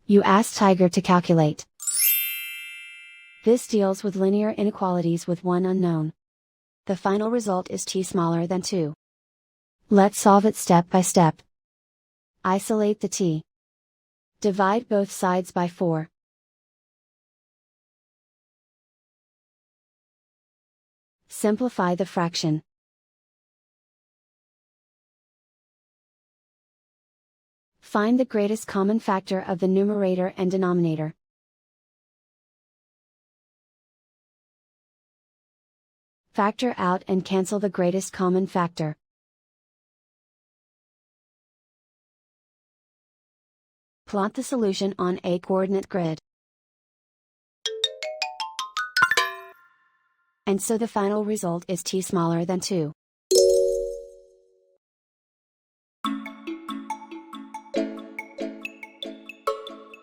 You ask Tiger to calculate. This deals with linear inequalities with one unknown. The final result is t smaller than 2. Let's solve it step by step. Isolate the t. Divide both sides by 4. Simplify the fraction. Find the greatest common factor of the numerator and denominator. Factor out and cancel the greatest common factor. Plot the solution on a coordinate grid. And so the final result is t smaller than 2.